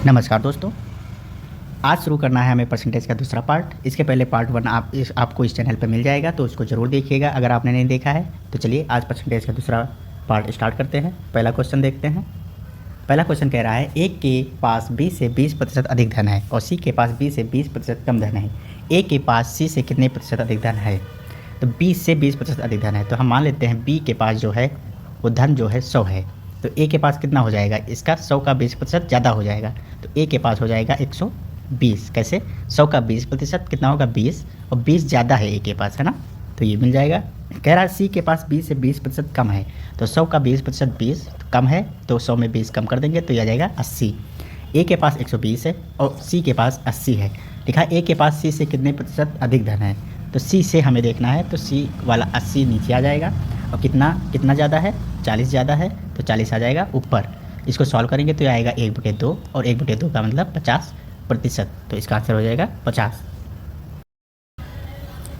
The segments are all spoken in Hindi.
नमस्कार दोस्तों। आज शुरू करना है हमें परसेंटेज का दूसरा पार्ट। इसके पहले पार्ट 1 आपको इस चैनल पर मिल जाएगा, तो उसको ज़रूर देखिएगा अगर आपने नहीं देखा है। तो चलिए आज परसेंटेज का दूसरा पार्ट स्टार्ट करते हैं। पहला क्वेश्चन देखते हैं। पहला क्वेश्चन कह रहा है ए के पास बी से 20% अधिक धन है और सी के पास बी से 20% कम धन है। ए के पास सी से कितने प्रतिशत अधिक धन है? तो बी से 20% अधिक धन है, तो हम मान लेते हैं बी के पास जो है वो धन जो है 100 है, तो ए के पास कितना हो जाएगा? इसका 100 का 20% ज़्यादा हो जाएगा, तो ए के पास हो जाएगा 120। कैसे? 100 का 20% कितना होगा? 20, और 20 ज़्यादा है ए के पास, है ना, तो ये मिल जाएगा। कह रहा है सी के पास बी से 20% कम है, तो 100 का 20% 20 कम है, तो 100 में 20 कम कर देंगे तो ये आ जाएगा 80। ए के पास 120 है और सी के पास 80 है। लिखा ए के पास सी से कितने प्रतिशत अधिक धन है, तो सी से हमें देखना है, तो सी वाला 80 नीचे आ जाएगा और कितना ज़्यादा है? 40 ज़्यादा है, तो 40 आ जाएगा ऊपर। इसको सॉल्व करेंगे तो ये आएगा 1/2, और 1/2 का मतलब 50%, तो इसका आंसर हो जाएगा 50।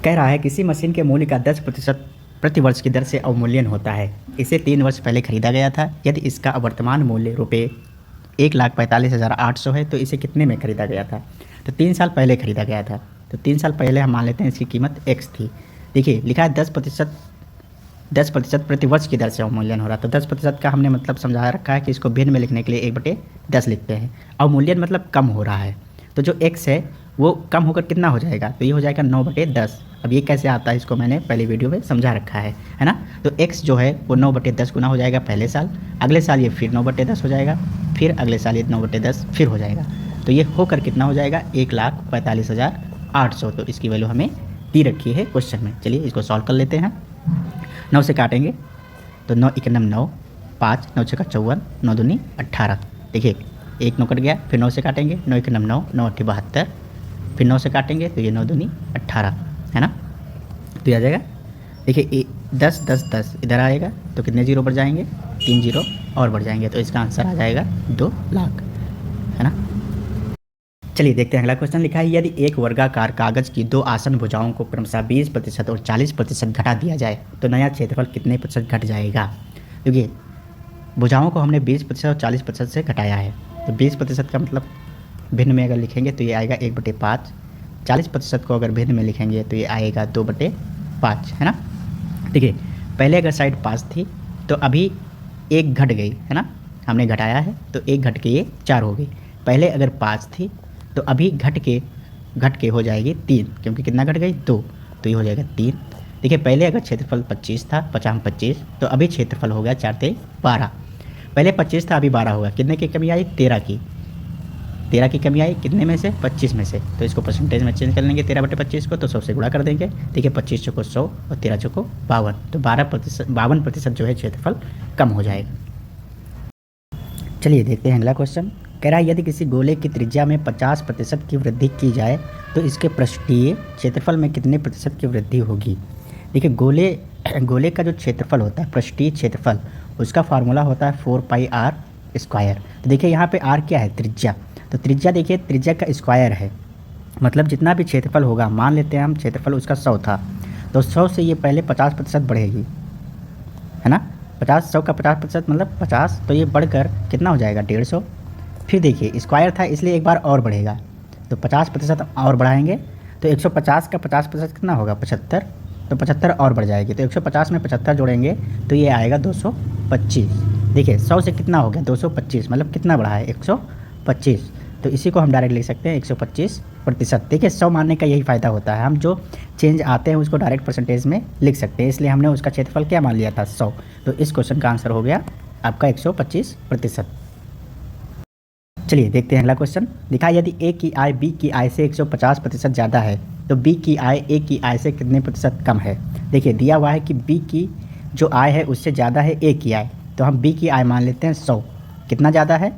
कह रहा है किसी मशीन के मूल्य का 10% प्रति वर्ष की दर से अवमूल्यन होता है। इसे 3 वर्ष पहले खरीदा गया था। यदि इसका वर्तमान मूल्य रुपये 1,45,800 है तो इसे कितने में खरीदा गया था? तो 3 साल पहले खरीदा गया था, तो 3 साल पहले हम मान लेते हैं इसकी कीमत x थी। देखिए लिखा है 10% प्रति वर्ष की दर से अवमूल्यन हो रहा है, तो 10% का हमने मतलब समझा रखा है कि इसको भिन्न में लिखने के लिए 1/10 लिखते हैं। अवमूल्यन मतलब कम हो रहा है, तो जो x है वो कम होकर कितना हो जाएगा? तो ये हो जाएगा 9/10। अब ये कैसे आता है इसको मैंने पहले वीडियो में समझा रखा है ना। तो x जो है वो 9/10 गुना हो जाएगा पहले साल, अगले साल ये फिर 9/10 हो जाएगा, फिर अगले साल ये 9/10 फिर हो जाएगा, तो ये होकर कितना हो जाएगा? 1,45,800। तो इसकी वैल्यू हमें दी रखी है क्वेश्चन में। चलिए इसको सॉल्व कर लेते हैं। 9 से काटेंगे तो 9 × 9 5, 9 × 6 = 54, 9 दूनी 18। देखिए 1 9 कट गया, फिर 9 से काटेंगे, 9 × 9 9 8 72, फिर 9 से काटेंगे तो ये 9 दूनी 18, है ना, तो ये आ जाएगा। देखिए 10 10 10 इधर आएगा तो कितने जीरो बढ़ जाएंगे? 3 जीरो और बढ़ जाएंगे, तो इसका आंसर आ जाएगा 2 लाख, है ना। चलिए देखते हैं अगला क्वेश्चन। लिखा है यदि एक वर्गाकार कागज की 2 आसन भुजाओं को क्रमशः 20% और 40% घटा दिया जाए तो नया क्षेत्रफल कितने प्रतिशत घट जाएगा? देखिए भुजाओं को हमने 20% और 40% से घटाया है, तो 20% का मतलब भिन्न में अगर लिखेंगे तो ये आएगा 1/5। 40% को अगर भिन्न में लिखेंगे तो ये आएगा 2/5, है ना। देखिए पहले अगर साइड 5 थी तो अभी 1 घट गई, है ना, हमने घटाया है तो 1 घट के ये 4 हो गई। पहले अगर 5 थी तो अभी घट के हो जाएगी 3, क्योंकि कितना घट गई? 2, तो ये हो जाएगा 3। देखिए पहले अगर क्षेत्रफल 25 था, 50 तो अभी क्षेत्रफल हो गया 4 × 12। पहले 25 था, अभी 12 होगा, कितने की कमी आई? 13 की कमी आई, कितने में से? 25 में से। तो इसको परसेंटेज में चेंज कर लेंगे 13/25 को, तो 100 से गुणा कर देंगे। देखिए 25 चौको 100 और 13 चौको 52, तो 52% जो है क्षेत्रफल कम हो जाएगा। चलिए देखते हैं अगला क्वेश्चन। कह रहा है यदि किसी गोले की त्रिज्या में 50% की वृद्धि की जाए तो इसके पृष्ठीय क्षेत्रफल में कितने प्रतिशत की वृद्धि होगी? देखिए गोले का जो क्षेत्रफल होता है, पृष्ठीय क्षेत्रफल, उसका फार्मूला होता है 4πr²। तो देखिए यहाँ पे r क्या है? त्रिज्या। तो त्रिज्या देखिए त्रिज्या का स्क्वायर है, मतलब जितना भी क्षेत्रफल होगा, मान लेते हैं हम क्षेत्रफल उसका 100 था, तो 100 से ये पहले 50% बढ़ेगी, है ना। 100 का 50% मतलब 50, तो ये बढ़कर कितना हो जाएगा? 150। फिर देखिए स्क्वायर था इसलिए एक बार और बढ़ेगा, तो 50% और बढ़ाएंगे तो 150 का 50% कितना होगा? 75, तो 75 और बढ़ जाएगी, तो 150 में 75 जोड़ेंगे तो ये आएगा 225। देखिए 100 से कितना हो गया? 225, मतलब कितना बढ़ा है? 125। तो इसी को हम डायरेक्ट लिख सकते हैं 125%। देखिए 100 मानने का यही फ़ायदा होता है, हम जो चेंज आते हैं उसको डायरेक्ट परसेंटेज में लिख सकते हैं, इसलिए हमने उसका क्षेत्रफल क्या मान लिया था? 100। तो इस क्वेश्चन का आंसर हो गया आपका 125%। चलिए देखते हैं अगला क्वेश्चन। लिखा है यदि ए की आय बी की आय से 150% ज़्यादा है तो बी की आय ए की आय से कितने प्रतिशत कम है? देखिए दिया हुआ है कि बी की जो आय है उससे ज़्यादा है ए की आय, तो हम बी की आय मान लेते हैं 100। कितना ज़्यादा है?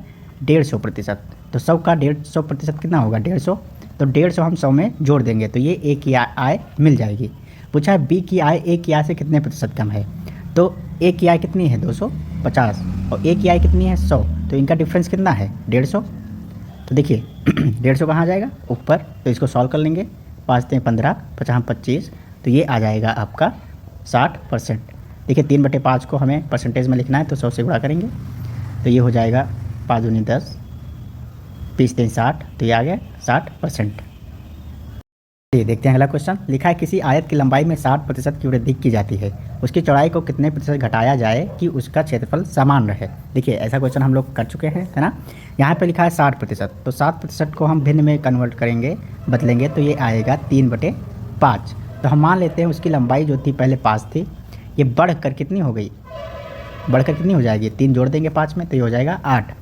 150%। तो 100 का 150% कितना होगा? 150। तो 150 हम 100 में जोड़ देंगे तो ये ए की आय मिल जाएगी। पूछा है बी की आय ए की आय से कितने प्रतिशत कम है, तो ए की आय कितनी है? 250, और ए की आय कितनी है? 100, तो इनका डिफरेंस कितना है? 150। तो देखिए 150 कहाँ जाएगा? ऊपर, तो इसको सॉल्व कर लेंगे। 5 × 15, 50 25, तो ये आ जाएगा आपका 60%। देखिए 3/5 को हमें परसेंटेज में लिखना है, तो 100 से गुणा करेंगे तो ये हो जाएगा 5 दूनी 10, 20 3 60, तो ये आ गया 60%। ये देखते हैं अगला क्वेश्चन। लिखा है किसी आयत की लंबाई में 60% की वृद्धि की जाती है, उसकी चौड़ाई को कितने प्रतिशत घटाया जाए कि उसका क्षेत्रफल समान रहे। देखिए ऐसा क्वेश्चन हम लोग कर चुके हैं, है ना। यहाँ पे लिखा है 60%, तो 60% को हम भिन्न में कन्वर्ट करेंगे, बदलेंगे, तो ये आएगा 3/5। तो हम मान लेते हैं उसकी लंबाई जो थी पहले 5 थी, ये बढ़कर कितनी हो गई, बढ़कर कितनी हो जाएगी, 3 जोड़ देंगे 5 में तो ये हो जाएगा 8।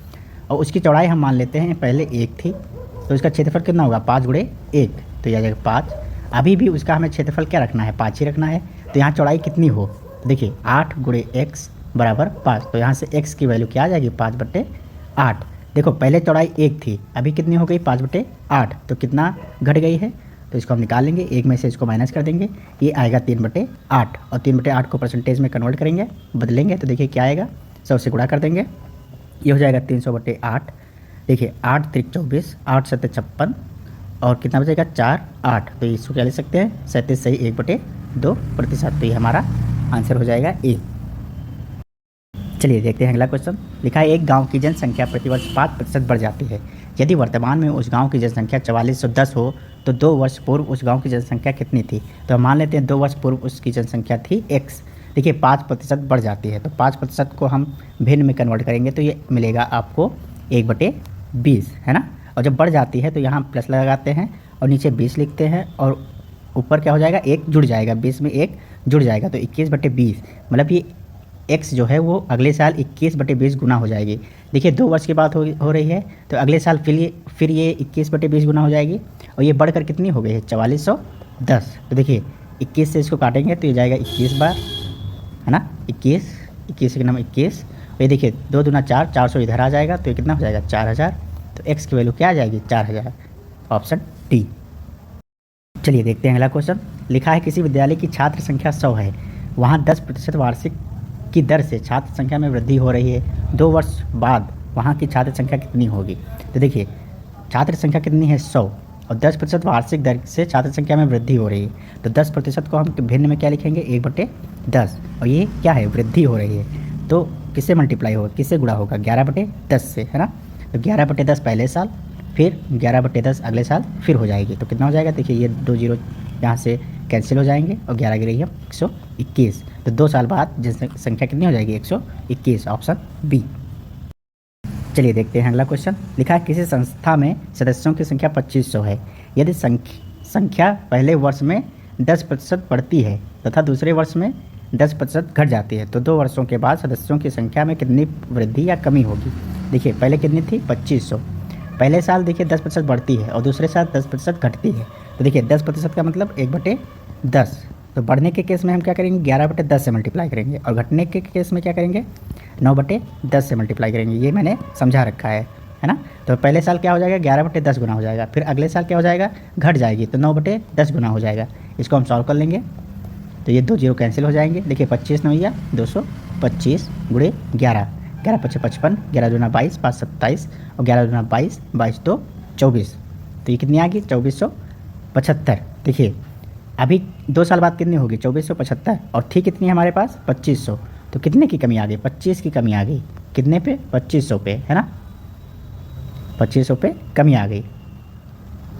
और उसकी चौड़ाई हम मान लेते हैं पहले 1 थी, तो इसका क्षेत्रफल कितना होगा, 5 × 1, तो ये आ जाएगा 5। अभी भी उसका हमें क्षेत्रफल क्या रखना है, 5 ही रखना है। तो यहाँ चौड़ाई कितनी हो, तो देखिए 8 × x = 5, तो यहाँ से x की वैल्यू क्या आ जाएगी, 5/8। देखो पहले चौड़ाई 1 थी, अभी कितनी हो गई, 5/8, तो कितना घट गई है, तो इसको हम निकाल लेंगे, 1 में से इसको माइनस कर देंगे, ये आएगा 3/8। और 3/8 को परसेंटेज में कन्वर्ट करेंगे, बदलेंगे, तो देखिए क्या आएगा, 100 से गुणा कर देंगे, ये हो जाएगा 300/8। देखिए 8 × 3 = 24, 8 × 7 = 56, और कितना बचेगा, 4 8, तो इसको क्या ले सकते हैं, 37 सही 1/2%। तो ये हमारा आंसर हो जाएगा ए। चलिए देखते हैं अगला क्वेश्चन। लिखा है एक गांव की जनसंख्या प्रतिवर्ष 5% बढ़ जाती है। यदि वर्तमान में उस गांव की जनसंख्या 4410 हो तो 2 वर्ष पूर्व उस गांव की जनसंख्या कितनी थी। तो हम मान लेते हैं 2 वर्ष पूर्व उसकी जनसंख्या थी x। देखिए 5% बढ़ जाती है, तो 5% को हम भिन्न में कन्वर्ट करेंगे तो ये मिलेगा आपको 1/20, है ना। और जब बढ़ जाती है तो यहाँ प्लस लगाते हैं और नीचे 20 लिखते हैं, और ऊपर क्या हो जाएगा, 1 जुड़ जाएगा, 20 में 1 जुड़ जाएगा, तो 21/20, मतलब ये x जो है वो अगले साल 21/20 गुना हो जाएगी। देखिए 2 वर्ष की बात हो रही है, तो अगले साल फिर ये 21/20 गुना हो जाएगी, और ये बढ़कर कितनी हो गई है, 4410। तो देखिए 21 से इसको काटेंगे तो ये जाएगा 21 बार, है ना, 21 के नाम 21, और ये देखिए 2 दूना 4, 400 इधर आ जाएगा, तो ये कितना हो जाएगा, 4000। तो x की वैल्यू क्या आ जाएगी, 4000, ऑप्शन डी। चलिए देखते हैं अगला क्वेश्चन। लिखा है किसी विद्यालय की छात्र संख्या 100 है, वहाँ 10% वार्षिक की दर से छात्र संख्या में वृद्धि हो रही है। 2 वर्ष बाद वहाँ की छात्र संख्या कितनी होगी। तो देखिए छात्र संख्या कितनी है, 100, और 10% वार्षिक दर से छात्र संख्या में वृद्धि हो रही है, तो 10% को हम भिन्न में क्या लिखेंगे, 1/10, और ये क्या है, वृद्धि हो रही है, तो किससे मल्टीप्लाई होगा, किससे गुणा होगा, 11/10 से, है ना। तो 11/10 पहले साल, फिर 11/10 अगले साल, फिर हो जाएगी, तो कितना हो जाएगा, देखिए ये 2 जीरो यहाँ से कैंसिल हो जाएंगे, और 11 गिरेगी 121, तो 2 साल बाद जनसंख्या कितनी हो जाएगी, 121, ऑप्शन बी। चलिए देखते हैं अगला क्वेश्चन। लिखा है किसी संस्था में सदस्यों की संख्या 2500 है। यदि संख्या पहले वर्ष में 10% बढ़ती है तथा दूसरे वर्ष में 10% घट जाती है, तो 2 वर्षों के बाद सदस्यों की संख्या में कितनी वृद्धि या कमी होगी। देखिए पहले कितनी थी, 2500, पहले साल देखिए 10% बढ़ती है और दूसरे साल 10% घटती है, तो देखिए 10% का मतलब 1/10। तो बढ़ने के केस में हम क्या करेंगे, 11/10 से मल्टीप्लाई करेंगे, और घटने के केस में क्या करेंगे, 9/10 से मल्टीप्लाई करेंगे। ये मैंने समझा रखा है ना। तो पहले साल क्या हो जाएगा, 11/10 गुना हो जाएगा, फिर अगले साल क्या हो जाएगा, घट जाएगी, तो 9/10 गुना हो जाएगा। इसको हम सॉल्व कर लेंगे, तो ये 2 जीरो कैंसिल हो जाएंगे। देखिए 25 9 225 × 11, 11 × 5 = 55, 11 दूना 22, 5 27, और 11 दूना 22, 22 2 24, तो ये कितनी आ गई, 2475। देखिए अभी 2 साल बाद कितनी होगी, 2475, और थी कितनी हमारे पास, 2500, तो कितने की कमी आ गई, 25 की कमी आ गई, कितने पे, 2500 पे, है ना, 2500 पे कमी आ गई।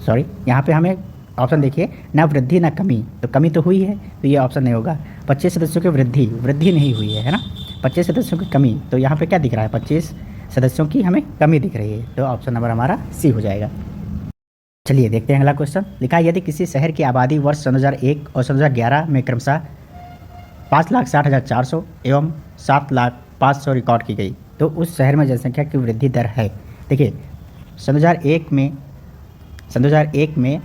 सॉरी, यहाँ पे हमें ऑप्शन देखिए, ना वृद्धि ना कमी, तो कमी तो हुई है, तो ये ऑप्शन नहीं होगा। 25 सदस्यों की वृद्धि नहीं हुई है ना, 25 सदस्यों की कमी, तो यहाँ पे क्या दिख रहा है, 25 सदस्यों की हमें कमी दिख रही है, तो ऑप्शन नंबर हमारा सी हो जाएगा। चलिए देखते हैं अगला क्वेश्चन। लिखा है यदि किसी शहर की आबादी वर्ष 2001 और 2011 में क्रमशः 5,60,400 एवं 7,05,000 रिकॉर्ड की गई, तो उस शहर में जनसंख्या की वृद्धि दर है। देखिए 2001 में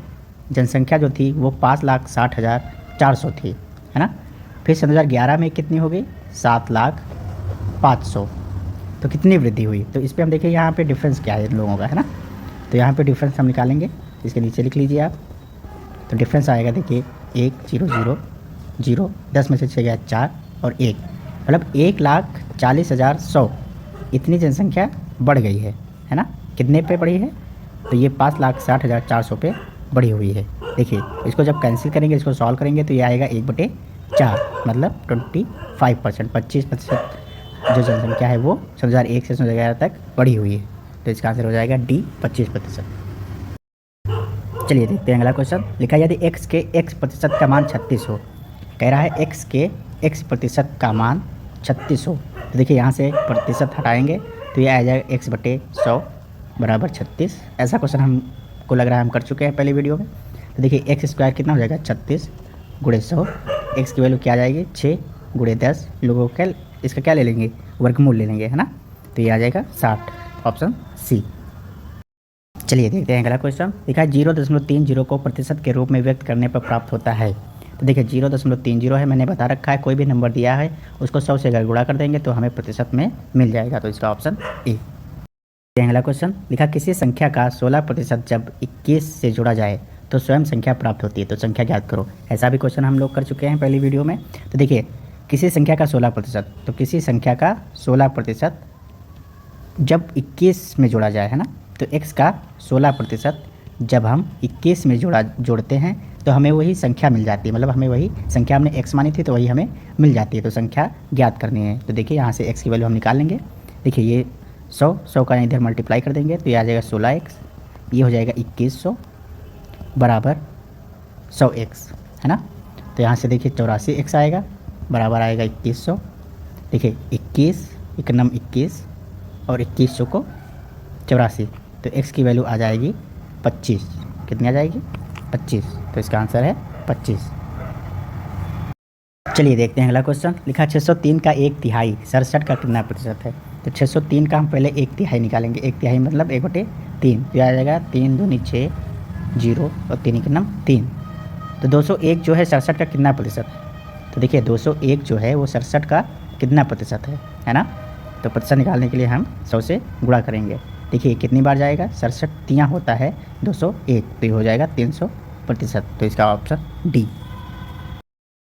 जनसंख्या जो थी वो 5,60,400 थी, है ना। फिर 2011 में कितनी हो गई, 7,05,000, तो कितनी वृद्धि हुई। तो इस पर हम देखिए यहाँ पे डिफरेंस क्या है इन लोगों का, है ना। तो यहाँ पे डिफरेंस हम निकालेंगे, इसके नीचे लिख लीजिए आप। तो डिफरेंस आएगा, देखिए 1 0 0 0, 10 में से 6 गया 4 और 1, मतलब 1,40,100 इतनी जनसंख्या बढ़ गई है ना। कितने पे बढ़ी है, तो ये 5,60,400 पे बढ़ी हुई है। देखिए इसको जब कैंसिल करेंगे, इसको सॉल्व करेंगे, तो ये आएगा 1/4, मतलब 25%, 25% जो जनसंख्या है वो 2001 से 2011 तक बढ़ी हुई है। तो इसका आंसर हो जाएगा डी 25%। चलिए देखते हैं अगला क्वेश्चन। लिखा यदि x के x प्रतिशत का मान 36 हो, कह रहा है x के x प्रतिशत का मान 36 हो, तो देखिए यहाँ से प्रतिशत हटाएंगे तो ये आ जाएगा x बटे 100 बराबर 36। ऐसा क्वेश्चन हमको लग रहा है हम कर चुके हैं पहले वीडियो में। तो देखिए एक्स स्क्वायर कितना हो जाएगा 36 गुणे 100, एक्स की वैल्यू क्या आ जाएगी 6 गुणे 10, लोगों का इसका क्या ले लेंगे वर्गमूल ले लेंगे, है ना। तो ये आ जाएगा 60, ऑप्शन सी। चलिए देखते हैं अगला क्वेश्चन। लिखा है 0.30 को प्रतिशत के रूप में व्यक्त करने पर प्राप्त होता है। तो देखिए 0.30 है, मैंने बता रखा है कोई भी नंबर दिया है उसको 100 से अगर गुणा कर देंगे तो हमें प्रतिशत में मिल जाएगा, तो इसका ऑप्शन ए। अगला क्वेश्चन। लिखा किसी संख्या का 16% जब 21 से जोड़ा जाए तो स्वयं संख्या प्राप्त होती है, तो संख्या ज्ञात करो। ऐसा भी क्वेश्चन हम लोग कर चुके हैं पहली वीडियो में। तो देखिए किसी संख्या का 16%, तो किसी संख्या का 16% जब 21 में जोड़ा जाए, है ना, तो x का 16% जब हम 21 में जोड़ते हैं तो हमें वही संख्या मिल जाती है, मतलब हमें वही संख्या हमने x मानी थी तो वही हमें मिल जाती है। तो संख्या ज्ञात करनी है, तो देखिए यहाँ से x की वैल्यू हम निकाल लेंगे। देखिए ये 100 का इधर मल्टीप्लाई कर देंगे तो ये आ जाएगा 16x, ये हो जाएगा 2100 बराबर 100x, है ना। तो यहाँ से देखिए 84x आएगा बराबर आएगा 2100। देखिए 21 एकनम 21 और 2100 को 84, तो x की वैल्यू आ जाएगी 25। कितनी आ जाएगी 25, तो इसका आंसर है 25। चलिए देखते हैं अगला क्वेश्चन। लिखा 603 का 1/3 67 का कितना प्रतिशत है। तो 603 का हम पहले 1/3 निकालेंगे। 1/3 मतलब 1/3, तो आ जाएगा 3 दूनी 6 0 और 3 एकनम 3। तो 201 जो है 67 का कितना प्रतिशत है। तो देखिए 201 जो है वो 67 का कितना प्रतिशत है ना। तो प्रतिशत निकालने के लिए हम 100 से गुणा करेंगे। देखिए कितनी बार जाएगा 67 तियाँ होता है 201, तो ये हो जाएगा 300%, तो इसका ऑप्शन डी।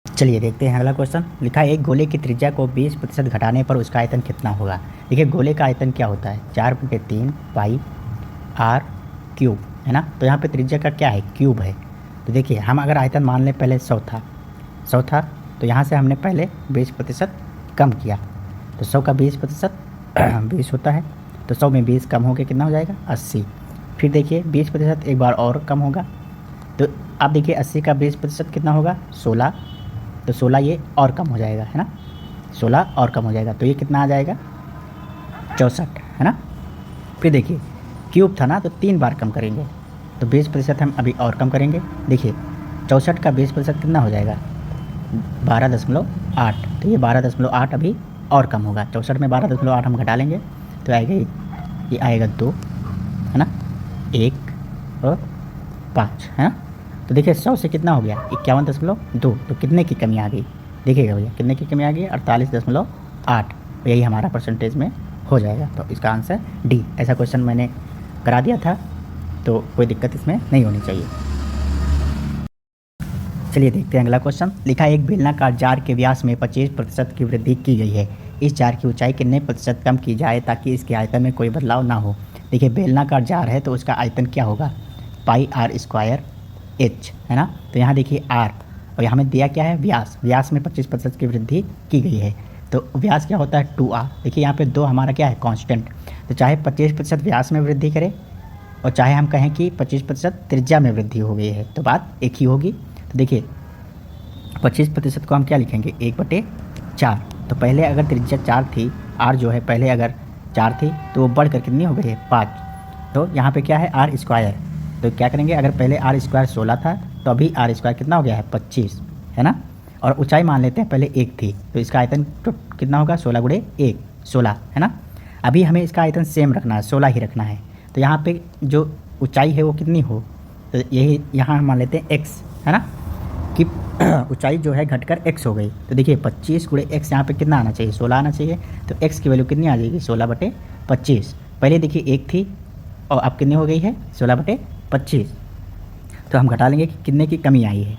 चलिए देखते हैं अगला क्वेश्चन। लिखा है एक गोले की त्रिज्या को 20% घटाने पर उसका आयतन कितना होगा। देखिए गोले का आयतन क्या होता है 4/3 पाई r क्यूब, है ना। तो यहाँ पे त्रिज्या का क्या है क्यूब है। तो देखिए हम अगर आयतन मान लें पहले 100 था, तो यहाँ से हमने पहले 20% कम किया, तो 100 का 20% 20 होता है, तो 100 में 20 कम हो के कितना हो जाएगा 80। फिर देखिए 20% एक बार और कम होगा, तो आप देखिए 80 का 20% कितना होगा 16, तो 16 ये और कम हो जाएगा, है ना, 16 और कम हो जाएगा, तो ये कितना आ जाएगा 64, है ना। फिर देखिए क्यूब था ना, तो 3 बार कम करेंगे, तो 20% हम अभी और कम करेंगे। देखिए 64 का 20% कितना हो जाएगा 12.8, तो ये 12.8 अभी और कम होगा। 64 में 12.8 हम घटा लेंगे तो आएगा ये आएगा 2, है ना, 1 और 5, है ना। तो देखिए 100 से कितना हो गया 51.2, तो कितने की कमी आ गई देखिएगा भैया, कितने की कमी आ गई 48.8, यही हमारा परसेंटेज में हो जाएगा। तो इसका आंसर डी। ऐसा क्वेश्चन मैंने करा दिया था, तो कोई दिक्कत इसमें नहीं होनी चाहिए। चलिए देखते हैं अगला क्वेश्चन। लिखा है एक बेलनाकार जार के व्यास में 25% की वृद्धि की गई है। इस जार की ऊंचाई कितने प्रतिशत कम की जाए ताकि इसके आयतन में कोई बदलाव ना हो। देखिए बेलनाकार जार है तो उसका आयतन क्या होगा पाई r स्क्वायर h, है ना। तो यहाँ देखिए r और यहाँ में दिया क्या है व्यास, व्यास में 25% की वृद्धि की गई है, तो व्यास क्या होता है 2r। देखिए यहाँ पे 2 हमारा क्या है कांस्टेंट, तो चाहे 25% व्यास में वृद्धि करे और चाहे हम कहें कि 25% त्रिज्या में वृद्धि हो गई है, तो बात एक ही होगी। तो देखिए 25% को हम क्या लिखेंगे 1/4। तो पहले अगर त्रिज्या 4 थी, r जो है पहले अगर 4 थी तो वो बढ़कर कितनी हो गई है 5, तो यहाँ पे क्या है r स्क्वायर, तो क्या करेंगे अगर पहले r स्क्वायर 16 था तो अभी r स्क्वायर कितना हो गया है 25, है ना। और ऊंचाई मान लेते हैं पहले 1 थी, तो इसका आयतन तो कितना होगा 16 गुणे 1 16, है ना। अभी हमें इसका आयतन सेम रखना है 16 ही रखना है, तो यहाँ पे जो ऊंचाई है वो कितनी हो, तो यही यहाँ मान लेते हैं x, है ना, कि ऊंचाई जो है घटकर x हो गई। तो देखिए 25 गुणे x यहाँ पे कितना आना चाहिए 16 आना चाहिए, तो x की वैल्यू कितनी आ जाएगी 16/25। पहले देखिए 1 थी और अब कितनी हो गई है 16/25, तो हम घटा लेंगे कि कितने की कमी आई है।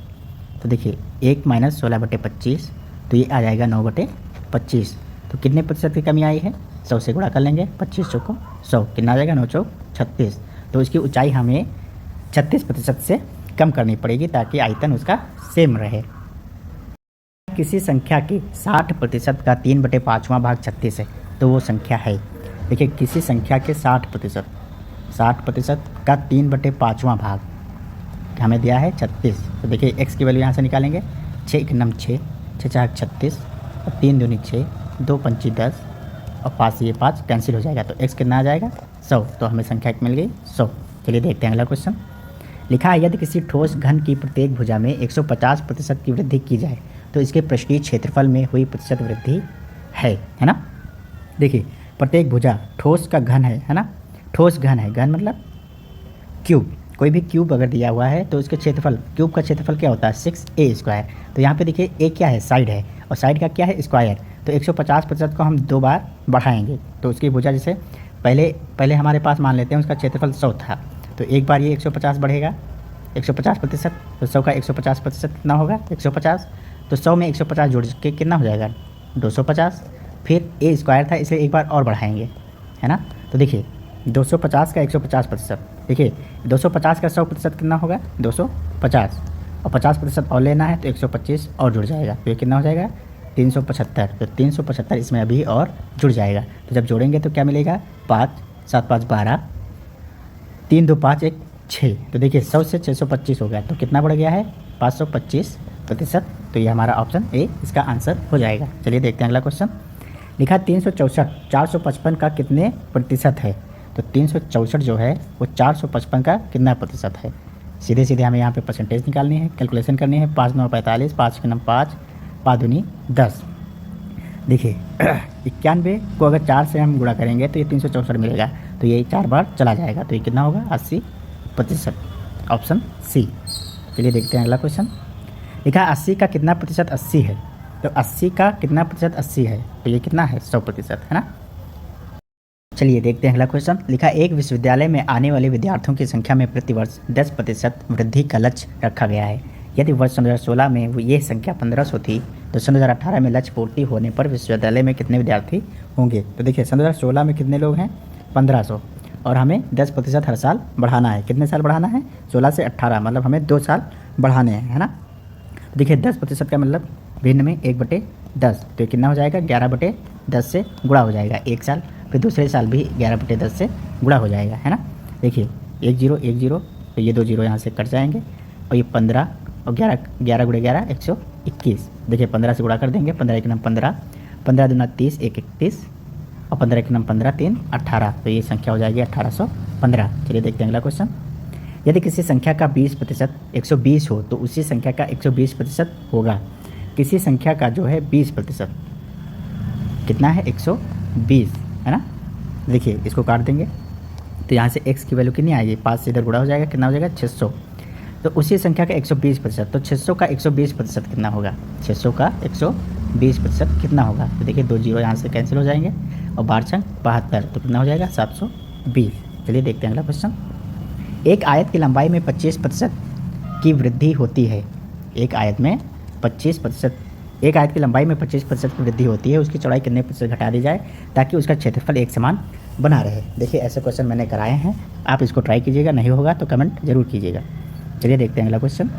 तो देखिए 1 - 16/25, तो ये आ जाएगा 9/25, तो कितने प्रतिशत की कमी आई है 100 से गुणा कर लेंगे, 25 को 100 कितना आ जाएगा 9 चौक 36, तो इसकी ऊंचाई हमें 36% से कम करनी पड़ेगी ताकि आयतन उसका सेम रहे। किसी संख्या के 60% का 3/5वां भाग 36 है, तो वो संख्या है। देखिए किसी संख्या के 60% का 3/5वां भाग हमें दिया है 36। तो देखिए x की वैल्यू यहाँ से निकालेंगे, 6 1 9 6, 6 4 36 और 3 दूनी 6, 2 पंची 10 और 5 से ये 5 कैंसिल हो जाएगा। तो x कितना आ जाएगा 100। तो हमें संख्या मिल गई 100। चलिए देखते हैं अगला क्वेश्चन। लिखा है यदि किसी ठोस घन की प्रत्येक भुजा में 150% की वृद्धि की जाए तो इसके पृष्ठीय क्षेत्रफल में हुई प्रतिशत वृद्धि है ना। देखिए प्रत्येक भुजा ठोस का घन है ना, ठोस घन है, घन मतलब क्यूब, कोई भी क्यूब अगर दिया हुआ है तो उसके क्षेत्रफल, क्यूब का क्षेत्रफल क्या होता है 6a²। तो यहाँ पे देखिए a क्या है, साइड है, और साइड का क्या है स्क्वायर। तो 150% को हम 2 बार बढ़ाएंगे तो उसकी भुजा जैसे पहले हमारे पास मान लेते हैं उसका क्षेत्रफल 100 था, तो एक बार ये 150 बढ़ेगा 150%, तो 100 का 150% कितना होगा 150। तो 100 में 150 जोड़ के कितना हो जाएगा 250। फिर a² था इसलिए एक बार और बढ़ाएंगे, है ना। तो देखिए 250 का 150%, देखिए 250 का 100% कितना होगा 250, और 50% और लेना है तो 125 और जुड़ जाएगा, तो ये कितना हो जाएगा 375। तो 375 इसमें अभी और जुड़ जाएगा। तो जब जोड़ेंगे तो क्या मिलेगा 5 7 5 12, 3 2 5 1 6। तो देखिए 100 से 625 हो गया, तो कितना बढ़ गया है 525%। तो ये हमारा ऑप्शन ए इसका आंसर हो जाएगा। चलिए देखते हैं अगला क्वेश्चन। लिखा 364 455 का कितने प्रतिशत है। तो 364 जो है वो 455 का कितना प्रतिशत है। सीधे सीधे हमें यहाँ पे परसेंटेज निकालनी है, कैलकुलेशन करनी है। 5 9 45, 5 9 5, 5 दूनी 10। देखिए 91 को अगर 4 से हम गुणा करेंगे तो ये 364 मिलेगा, तो ये 4 बार चला जाएगा, तो ये कितना होगा 80%, ऑप्शन सी। चलिए देखते हैं अगला क्वेश्चन। लिखा 80 का कितना प्रतिशत 80 है। तो 80 का कितना प्रतिशत 80 है, तो ये कितना है 100%, है ना। चलिए देखते हैं अगला क्वेश्चन। लिखा एक विश्वविद्यालय में आने वाले विद्यार्थियों की संख्या में प्रतिवर्ष 10% वृद्धि का लक्ष्य रखा गया है। यदि वर्ष 2016 में ये संख्या 1500 थी तो 2018 में लक्ष्य पूर्ति होने पर विश्वविद्यालय में कितने विद्यार्थी होंगे। तो देखिए 2016 में कितने लोग हैं 1500, और हमें 10% हर साल बढ़ाना है। कितने साल बढ़ाना है 16 से 18, मतलब हमें 2 साल बढ़ाने हैं, है ना। देखिए 10% का मतलब भिन्न में 1/10, तो कितना हो जाएगा 11/10 से गुणा हो जाएगा एक साल। फिर दूसरे साल भी 11/10 से गुणा हो जाएगा, है ना। देखिए 1 0 1 0, तो ये 2 0 यहाँ से कट जाएंगे, और ये 15 और 11 11 × 11 121। देखिए 15 से गुणा कर देंगे, 15 1 9 15, 15 दूना 30 1 31, और 15 1 9 15 3 18, तो ये संख्या हो जाएगी 1815। चलिए देखते हैं अगला क्वेश्चन। यदि किसी संख्या का 20% 120 हो तो उसी संख्या का 120% होगा। किसी संख्या का जो है 20% कितना है 120, है ना। देखिए इसको काट देंगे तो यहाँ से x की वैल्यू कितनी आएगी 5 से इधर गुणा हो जाएगा, कितना हो जाएगा 600। तो उसी संख्या का 120%, तो 600 का 120% कितना होगा 600 का 120% कितना होगा। तो देखिए 2 0 यहाँ से कैंसिल हो जाएंगे, और 12 छंग 72, तो कितना हो जाएगा 720। चलिए देखते हैं अगला क्वेश्चन। एक आयत की लंबाई में 25% की वृद्धि होती है। एक आयत की लंबाई में 25% की वृद्धि होती है, उसकी चौड़ाई कितने प्रतिशत घटा दी जाए ताकि उसका क्षेत्रफल एक समान बना रहे। देखिए ऐसे क्वेश्चन मैंने कराए हैं, आप इसको ट्राई कीजिएगा, नहीं होगा तो कमेंट जरूर कीजिएगा। चलिए देखते हैं अगला क्वेश्चन।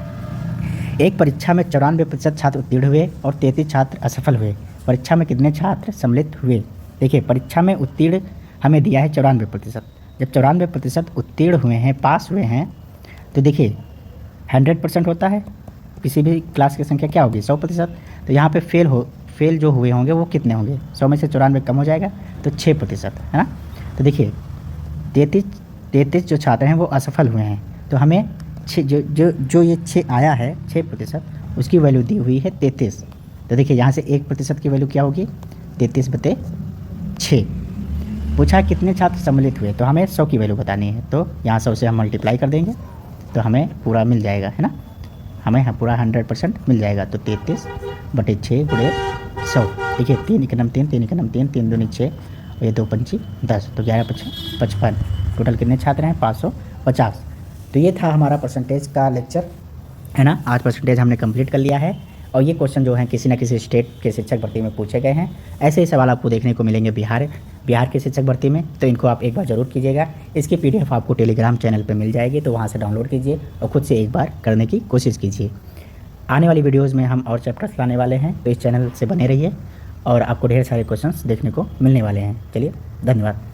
एक परीक्षा में 94% छात्र उत्तीर्ण हुए और 33 छात्र असफल हुए। परीक्षा में कितने छात्र सम्मिलित हुए। देखिए परीक्षा में उत्तीर्ण हमें दिया है 94%। जब 94% उत्तीर्ण हुए हैं, पास हुए हैं, तो देखिए 100% होता है, किसी भी क्लास की संख्या क्या होगी 100%। तो यहाँ पे फेल जो हुए होंगे वो कितने होंगे 100 में से 94 कम हो जाएगा तो 6%, है ना। तो देखिए 33 जो छात्र हैं वो असफल हुए हैं, तो हमें जो ये 6 आया है 6%, उसकी वैल्यू दी हुई है 33। तो देखिए यहाँ से 1% की वैल्यू क्या होगी 33/6। पूछा कितने छात्र सम्मिलित हुए, तो हमें 100 की वैल्यू बतानी है, तो यहाँ 100 से हम मल्टीप्लाई कर देंगे तो हमें पूरा मिल जाएगा, है ना। हमें पूरा 100% मिल जाएगा। तो 33/6 × 100। देखिए 3 1 9 3, 3 1 9 3, 3 दूनी 6, और ये 2 पंची 10, तो 11 5 55। टोटल कितने छात्र हैं 550। तो ये था हमारा परसेंटेज का लेक्चर, है ना। आज परसेंटेज हमने कंप्लीट कर लिया है, और ये क्वेश्चन जो हैं किसी न किसी स्टेट के शिक्षक भर्ती में पूछे गए हैं। ऐसे ही सवाल आपको देखने को मिलेंगे बिहार के शिक्षक भर्ती में, तो इनको आप एक बार ज़रूर कीजिएगा। इसकी PDF आपको टेलीग्राम चैनल पे मिल जाएगी, तो वहाँ से डाउनलोड कीजिए और ख़ुद से एक बार करने की कोशिश कीजिए। आने वाली वीडियोज़ में हम और चैप्टर्स लाने वाले हैं, तो इस चैनल से बने रहिए और आपको ढेर सारे क्वेश्चंस देखने को मिलने वाले हैं। चलिए धन्यवाद।